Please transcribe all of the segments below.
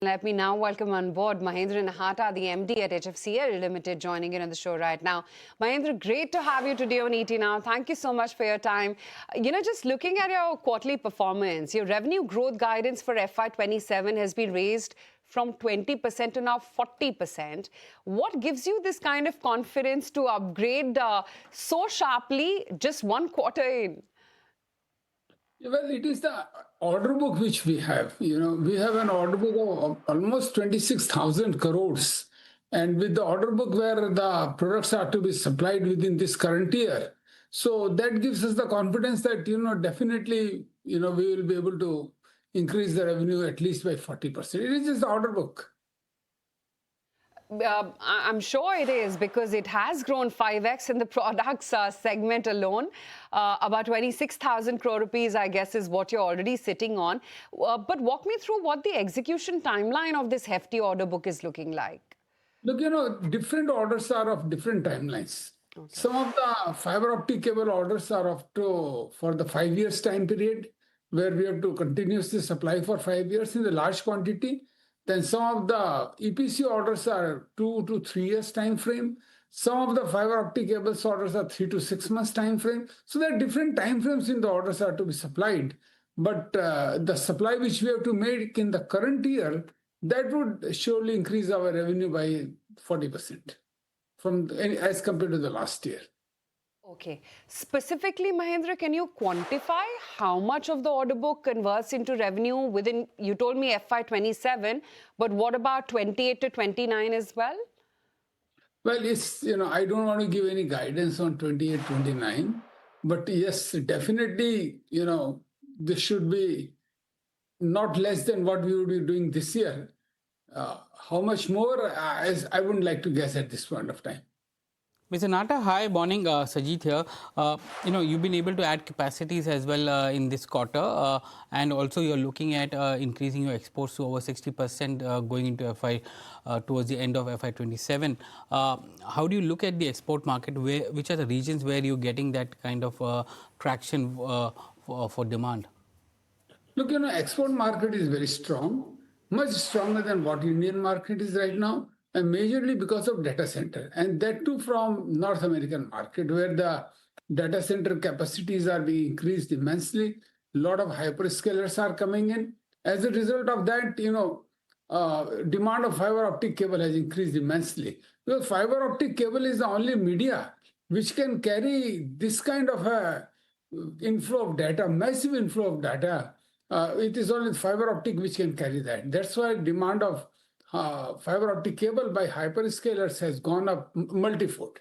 Let me now welcome on board Mahendra Nahata, the MD at HFCL Limited, joining in on the show right now. Mahendra, great to have you today on ET Now. Thank you so much for your time. Just looking at your quarterly performance, your revenue growth guidance for FY27 has been raised from 20% to now 40%. What gives you this kind of confidence to upgrade so sharply just one quarter in? Well, it is the order book which we have. We have an order book of almost 26,000 crores. And with the order book where the products are to be supplied within this current year. So that gives us the confidence that, definitely, we will be able to increase the revenue at least by 40%. It is just the order book. I'm sure it is because it has grown 5x in the products segment alone. About 26,000 crore rupees, I guess, is what you're already sitting on. But walk me through what the execution timeline of this hefty order book is looking like. Look, different orders are of different timelines. Okay. Some of the fiber optic cable orders are for the 5 years time period, where we have to continuously supply for 5 years in the large quantity. Then some of the EPC orders are 2 to 3 years time frame. Some of the fiber optic cables orders are 3 to 6 months time frame. So there are different time frames in the orders are to be supplied. But the supply which we have to make in the current year, that would surely increase our revenue by 40% as compared to the last year. Okay. Specifically, Mahendra, can you quantify how much of the order book converts into revenue within, you told me FY27, but what about 28 to 29 as well? Well, I don't want to give any guidance on 28, 29, but yes, definitely, this should be not less than what we would be doing this year. How much more, I wouldn't like to guess at this point of time. Mr. Nata, hi, morning, Sajid here. You've been able to add capacities as well in this quarter, and also you're looking at increasing your exports to over 60% going into towards the end of FY27. How do you look at the export market? Which are the regions where you're getting that kind of traction for demand? Look, export market is very strong, much stronger than what Indian market is right now. And majorly because of data center, and that too from North American market, where the data center capacities are being increased immensely. A lot of hyperscalers are coming in. As a result of that, demand of fiber optic cable has increased immensely. Because fiber optic cable is the only media which can carry this kind of a inflow of data, massive inflow of data. It is only fiber optic which can carry that. That's why demand of fiber optic cable by hyperscalers has gone up multifold.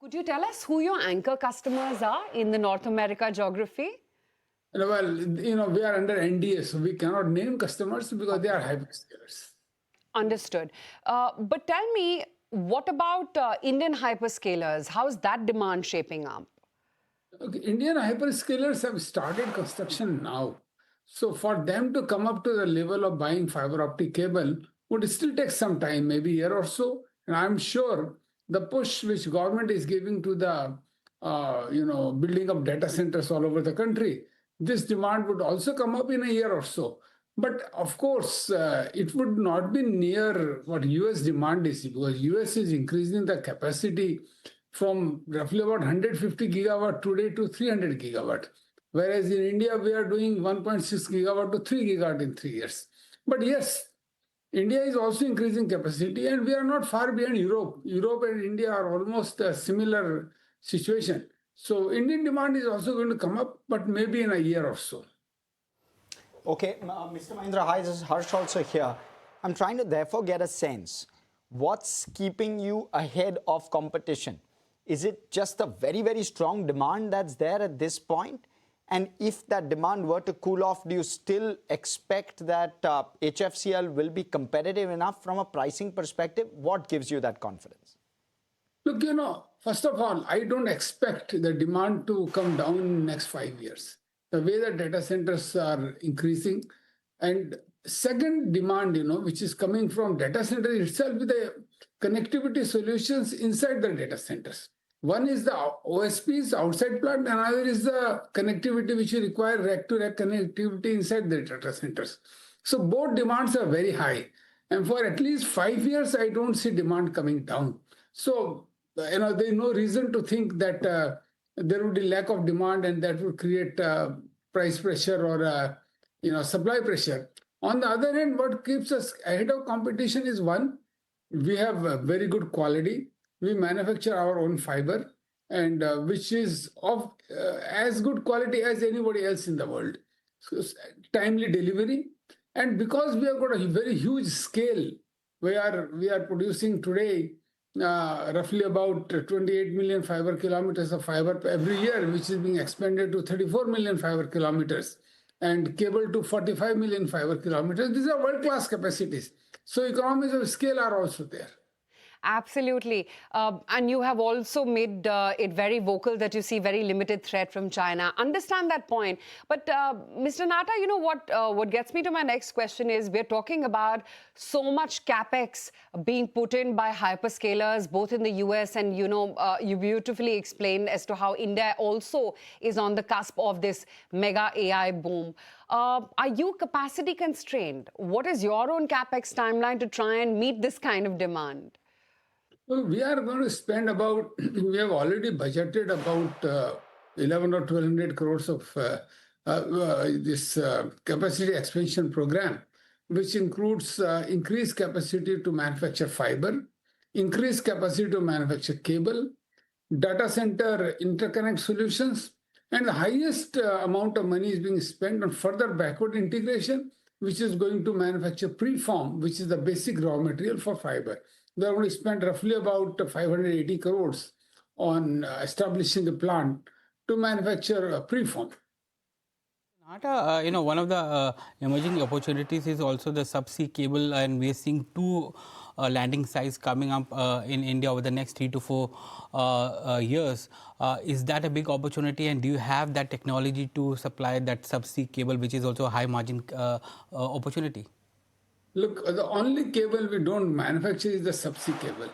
Could you tell us who your anchor customers are in the North America geography? Well, we are under NDA, so we cannot name customers because they are hyperscalers. Understood. But tell me, what about Indian hyperscalers? How's that demand shaping up? Okay, Indian hyperscalers have started construction now. So for them to come up to the level of buying fiber optic cable would still take some time, maybe a year or so. And I'm sure the push which government is giving to the building of data centers all over the country, this demand would also come up in a year or so. But of course, it would not be near what US demand is, because US is increasing the capacity from roughly about 150 gigawatt today to 300 gigawatt. Whereas in India, we are doing 1.6 gigawatt to 3 gigawatt in 3 years. But yes, India is also increasing capacity, and we are not far behind Europe. Europe and India are almost a similar situation. So Indian demand is also going to come up, but maybe in a year or so. Okay, Mr. Mahendra, hi, this is Harsh also here. I'm trying to therefore get a sense. What's keeping you ahead of competition? Is it just a very, very strong demand that's there at this point? And if that demand were to cool off, do you still expect that HFCL will be competitive enough from a pricing perspective? What gives you that confidence? Look, first of all, I don't expect the demand to come down in the next 5 years. The way the data centers are increasing. And second demand, which is coming from data center itself with the connectivity solutions inside the data centers. One is the OSPs outside plant, another is the connectivity which you require rack-to-rack connectivity inside the data centers. So both demands are very high. And for at least 5 years, I don't see demand coming down. So, there's no reason to think that there would be lack of demand and that would create price pressure or, supply pressure. On the other hand, what keeps us ahead of competition is one, we have very good quality. We manufacture our own fiber, and which is of as good quality as anybody else in the world. So, timely delivery, and because we have got a very huge scale, we are producing today roughly about 28 million fiber kilometers of fiber every year, which is being expanded to 34 million fiber kilometers, and cable to 45 million fiber kilometers. These are world-class capacities. So economies of scale are also there. Absolutely. And you have also made it very vocal that you see very limited threat from China. Understand that point. But Mr. Nata, you know what gets me to my next question is we're talking about so much Capex being put in by hyperscalers, both in the US and, you beautifully explained as to how India also is on the cusp of this mega AI boom. Are you capacity constrained? What is your own Capex timeline to try and meet this kind of demand? Well, we are going to spend about, we have already budgeted about 11 or 1200 crores of this capacity expansion program, which includes increased capacity to manufacture fiber, increased capacity to manufacture cable, data center interconnect solutions, and the highest amount of money is being spent on further backward integration, which is going to manufacture preform, which is the basic raw material for fiber. They are going to spend roughly about 580 crores on establishing a plant to manufacture preform. Nata, one of the emerging opportunities is also the subsea cable, and we are seeing two landing sites coming up in India over the next 3 to 4 years. Is that a big opportunity, and do you have that technology to supply that subsea cable, which is also a high margin opportunity? Look, the only cable we don't manufacture is the subsea cable.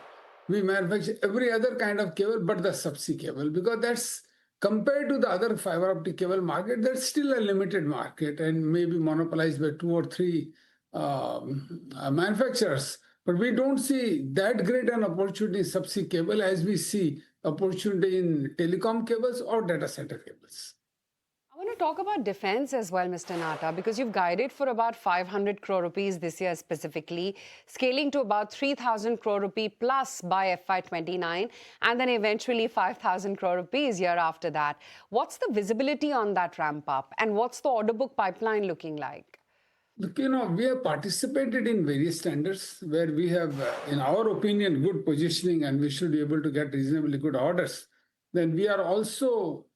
We manufacture every other kind of cable but the subsea cable, because that's compared to the other fiber optic cable market, that's still a limited market and maybe monopolized by 2 or 3 manufacturers. But we don't see that great an opportunity in subsea cable as we see opportunity in telecom cables or data center cables. I want to talk about defense as well, Mr. Nata, because you've guided for about 500 crore rupees this year specifically, scaling to about 3,000 crore rupee plus by FY29, and then eventually 5,000 crore rupees year after that. What's the visibility on that ramp up, and what's the order book pipeline looking like? Look, we have participated in various tenders where we have, in our opinion, good positioning and we should be able to get reasonably good orders. Then we are also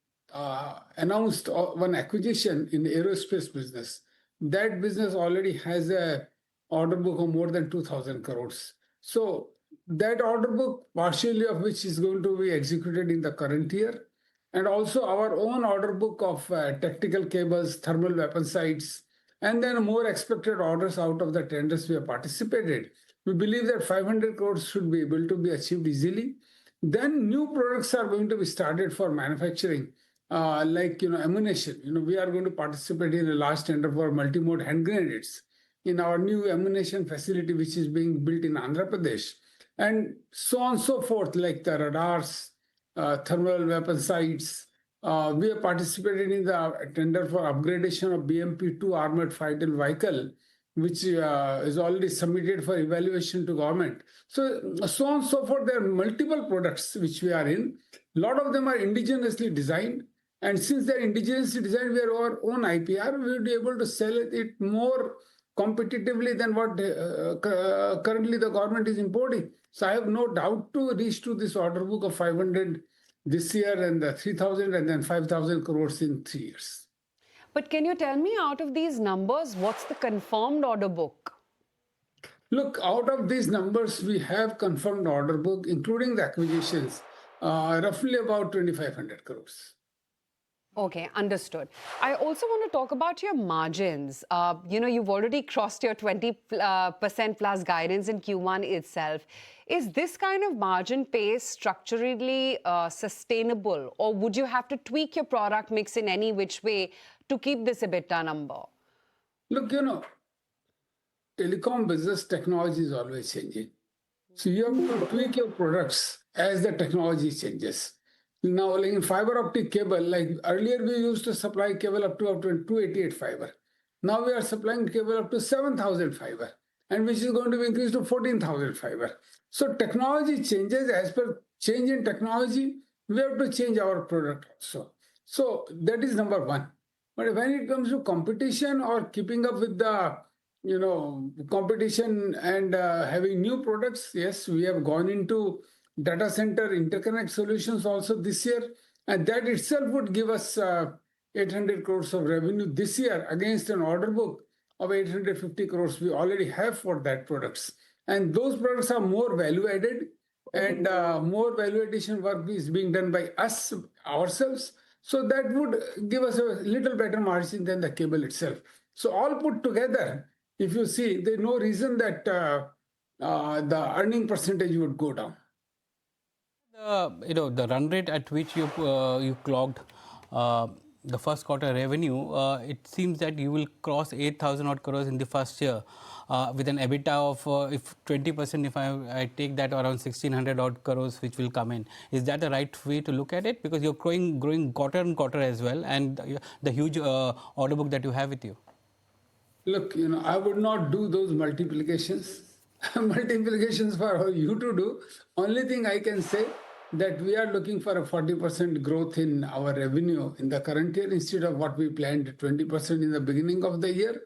announced one acquisition in the aerospace business. That business already has a order book of more than 2,000 crores. So that order book, partially of which is going to be executed in the current year, and also our own order book of tactical cables, thermal weapon sights, and then more expected orders out of the tenders we have participated. We believe that 500 crores should be able to be achieved easily. Then new products are going to be started for manufacturing, like ammunition. We are going to participate in a large tender for multi-mode hand grenades in our new ammunition facility, which is being built in Andhra Pradesh, and so on and so forth, like the radars, thermal weapon sights. We have participated in the tender for upgradation of BMP-2 armored fighter vehicle, which is already submitted for evaluation to government. So on and so forth. There are multiple products which we are in. A lot of them are indigenously designed. And since they're indigenously designed, we have our own IPR, we will be able to sell it more competitively than what currently the government is importing. So I have no doubt to reach to this order book of 500 this year and 3,000 and then 5,000 crores in 3 years. But can you tell me, out of these numbers, what's the confirmed order book? Look, out of these numbers, we have confirmed order book, including the acquisitions, roughly about 2,500 crores. Okay, understood. I also want to talk about your margins. You've already crossed your 20% plus guidance in Q1 itself. Is this kind of margin pace structurally sustainable, or would you have to tweak your product mix in any which way to keep this EBITDA number? Look, telecom business, technology is always changing. So you have to tweak your products as the technology changes. Now, like in fiber optic cable, like earlier we used to supply cable up to 288 fiber. Now we are supplying cable up to 7,000 fiber, and which is going to be increased to 14,000 fiber. So technology changes. As per change in technology, we have to change our product also. So that is number one. But when it comes to competition or keeping up with the competition and having new products, yes, we have gone into data center interconnect solutions also this year, and that itself would give us 800 crores of revenue this year against an order book of 850 crores we already have for that products. And those products are more value added, and more value addition work is being done by us ourselves. So that would give us a little better margin than the cable itself. So all put together, if you see, there's no reason that the earning percentage would go down. The run rate at which you clocked the first quarter revenue, it seems that you will cross 8,000 odd crores in the first year with an EBITDA of if 20%, if I take that, around 1,600 odd crores which will come in. Is that the right way to look at it? Because you're growing quarter on quarter as well, and the huge order book that you have with you. Look, I would not do those multiplications. Multiplications for you to do. Only thing I can say that we are looking for a 40% growth in our revenue in the current year instead of what we planned 20% in the beginning of the year.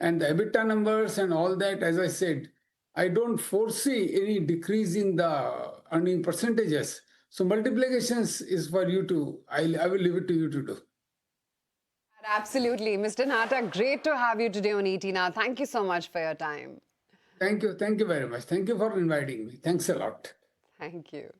And the EBITDA numbers and all that, as I said, I don't foresee any decrease in the earning percentages. So multiplications is for you to, I will leave it to you to do. Absolutely. Mr. Nahata, great to have you today on ET Now. Thank you so much for your time. Thank you. Thank you very much. Thank you for inviting me. Thanks a lot. Thank you.